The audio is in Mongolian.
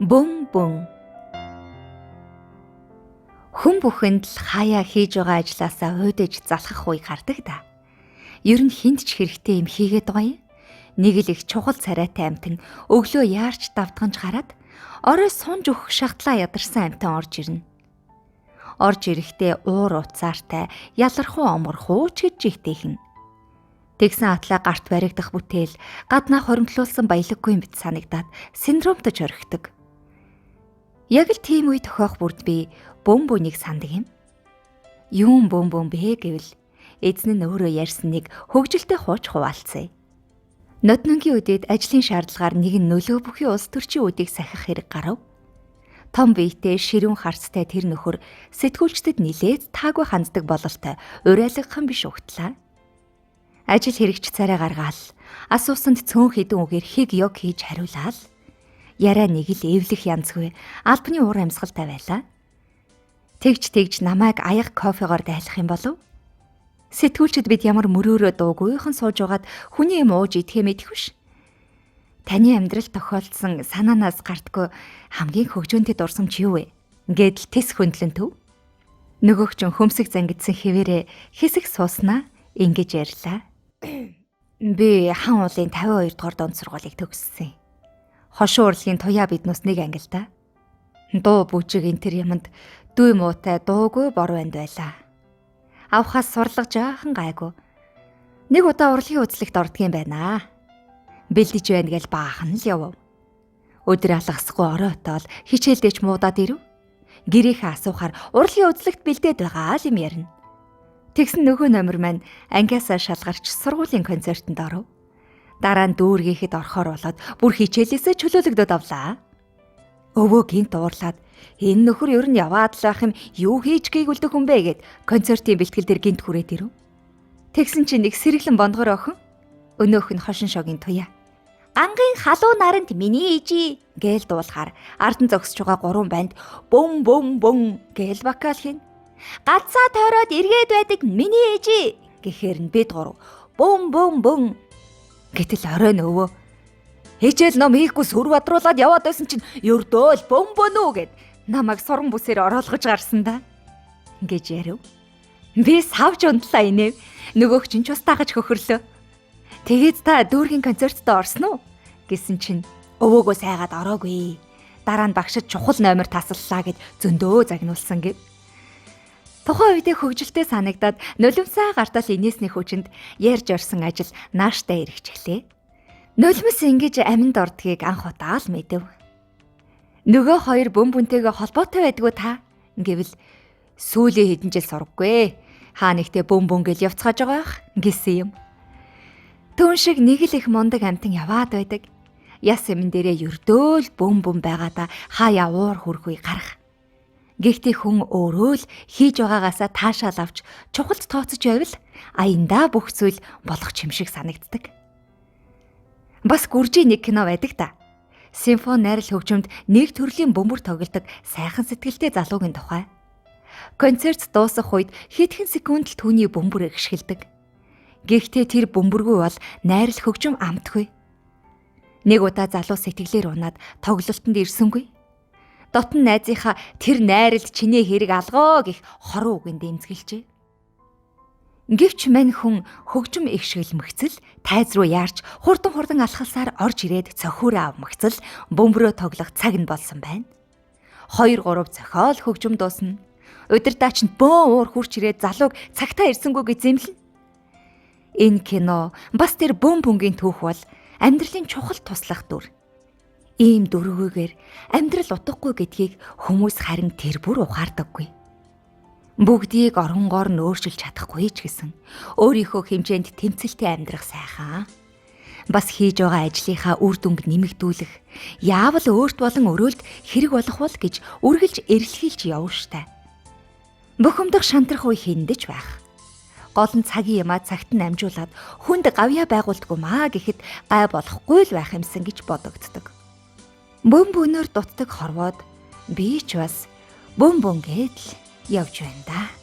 Бөм бөм. Хүн бүхэнд л хаяа хийж байгаа ажлаасаа уйдаж залхах үе гардаг да. Ер нь хинт ч хэрэгтэй юм хийгээд байгаа юм. Нэг л их чухал царайтай амтан өглөө яарч давтганж гараад орой сунж өгөх шахтлаа ядарсан амтан орж ирнэ. Орж ирэхдээ уур уцаартай ялархуу оморхуу ч гэж жигтэйхэн. Тэгсэн атлаа гарт баригдах бүтээл гаднаа хоримтлуулсан баялаггүй мэт санагдаад синдромтож орхидог. Яг л тийм үе тохиох бүрд би бөм бөнийг сандаг юм. Юун бөм бөм бэ гэвэл эзэн нь өөрөө ярьсан нэг хөгжилтэй хууч хуваалцъя. Ноднонгийн үдээд ажлын шаардлагаар нэгэн нөлөө бүхий улс төрчийн үдийг сахих хэрэг гарав. Том биетэй ширүүн харцтай тэр нөхөр сэтгүүлчдэд нилээд таагүй ханддаг бололтой уриалгахан биш угтлаа. Ажил хэрэгч царай гаргаал асуусанд цөөн хідэн үгээр хиг ёг хийж хариулаад яраа нэг л эвлэх янзгүй албаны уур амьсгалтай байлаа. Тэгж намайг аяга кофегоор дайлах юм болов? Сэтгүүлчд бид ямар мөрөөрөө дуугүйхан сууж байгаад хүний юм ууж идэхээ мэдэх биш. Таны амьдрал тохиолдсон санаанаас гартгүй хамгийн хөгжөөнтэй дурсамж юу вэ? Гэдэл тис хөндлөн төв. Нөгөөх ч хөмсөг зангидсан хэвээрээ хэсэг сууснаа ингэж ярьлаа. Би хан уулын 52 дугаар дунд сургуулийг төгссөн. Хошин урлагийн туяа биднээс нэг анги л да. Дуу бүжиг энэ төр юмд дүй муутай дуугүй бор банд байлаа. Авхаас сурлага жаахан гайгүй. Нэг удаа урлагийн үзлэгт ордгийн байна. Бэлдэж байна гэж баахан л явв. Өдөр алгасгүй оройтол хичээлдээч муудаад ирэв. Гэрийнхээ асуухаар урлагийн үзлэгт бэлдээд байгаа л юм ярина. Тэгсэн нөгөө номер маань ангиасаа шалгарч сургуулийн концертанд оров. Дараа нь дүүргийхэд орохоор болоод бүр хичээлээсээ чөлөөлөгдөд авлаа. Өвөө гинт уурлаад энэ нөхөр ер нь яваад л байх юм юу хийж гээгүүлдэг хүн бэ гэд концертын бэлтгэл дээр гинт хүрээд ирэв. Тэгсэн чинь нэг сэргэлэн бондгор охин өнөөх нь хошин шогийн туяа. Гангийн халуун наранд миний ээжи гээл дуулахаар ард нь зогсож байгаа гурван банд бөм бөм бөм гээл вокал хийн. Галзаа тойроод эргээд байдаг миний ээжи гэхээр нь бид гурав бөм бөм бөм. Гэтэл оройн өвөө хичээл ном хийхгүй сүр бадруулаад яваад байсан чинь ердөө л бөм бөнөө гэд намайг суран бүсээр ороолгож гарсан да. Гэж ярив. Би савж унтлаа инэв. Нөгөөх чинь ч ус таагаж хөхөрлөө. Тэгээд та дүүргийн концертод орсон уу? Гэсэн чинь өвөөгөө сайгаад ороогүй. Дараа нь багшид чухал номер тасаллаа гэд зөндөө загнуулсан гэв. Тухайн үедээ хөгжилтэй санагдаад нулимсаа гартал инээсний хүчинд ярьж орсон ажил нааштай эргэжлээ. Нулимс ингэж аминд ордгийг анх удаа л мэдэв. Нөгөө хоёр бөм бүнтэйгээ холбоотой байдгүй та гэвэл сүүлийн хэдэн жил сургаггүй. Хаа нэгтээ бөм бөм гэл явцгааж байгаа байх гэсэн юм. Түүн шиг нэг л их мундаг амтан яваад байдаг. Яс эмэн дээрээ ердөө л бөм бөм байгаадаа хаяа уур хүргүй гарах. Гэхдээ хүн өөрөө л хийж байгаагаасаа таашаал авч чухалд тооцож байвал аяндаа бүх зүйл болох ч юм шиг санагддаг. Бас гүржийн нэг кино байдаг та. Симфони найрал хөгжимд нэг төрлийн бөмбөр тоглодог сайхан сэтгэлтэй залуугийн тухай. Концерт дуусах үед хэдхэн секунд л түүний бөмбөр ихшгэлдэг. Гэхдээ тэр бөмбөргүй бол найрал хөгжим амтгүй. Нэг удаа залуу сэтгэлээр унаад тоглолтод ирсэнгүй. Дотн найзынхаа тэр найралд чиний хэрэг алгоо гэх хоруу үгэнд дэмцгэлжээ. Гэвч мань хүн хөгжим ихшгэлмэгцэл тайз руу яарч хурдан алхалсаар орж ирээд цохиураа авмагцал бөмбөрөө тоглох цаг нь болсон байна. 2-3 цохиол хөгжим дуусна. Удирдаач нь бөө уур хурч ирээд залууг цагтаа ирсэнгүү гэж зэмлэнэ. Энэ кино бас тэр бөм бөнгийн түүх бол амьдралын чухал туслах дүр. Ийм дөрвөөр амьдрал утгагүй гэдгийг хүмүүс харин тэр бүр ухаардаггүй. Бүгдийг оронгоор нь өөрчилж чадахгүй ч гэсэн өөрийнхөө хэмжээнд тэмцэлтэй амьдрах сайхан. Бас хийж байгаа ажлынхаа үр дүнг нэмэгдүүлэх, яавал өөрт болон өрөөлд хэрэг болох бол гэж үргэлж эрэлхийлж явна штэ. Бухимдах шантрах үе хиндэж байх. Гол нь цагийн юмаа цагт нь амжуулаад хүнд гавьяа байгуулдаггүй маа гэхэд гай болохгүй л байх юмсан гэж бодогддог. Бөм бөнөөр дутдаг хорвоод би ч бас бөм бөн гэдэл явж байна да.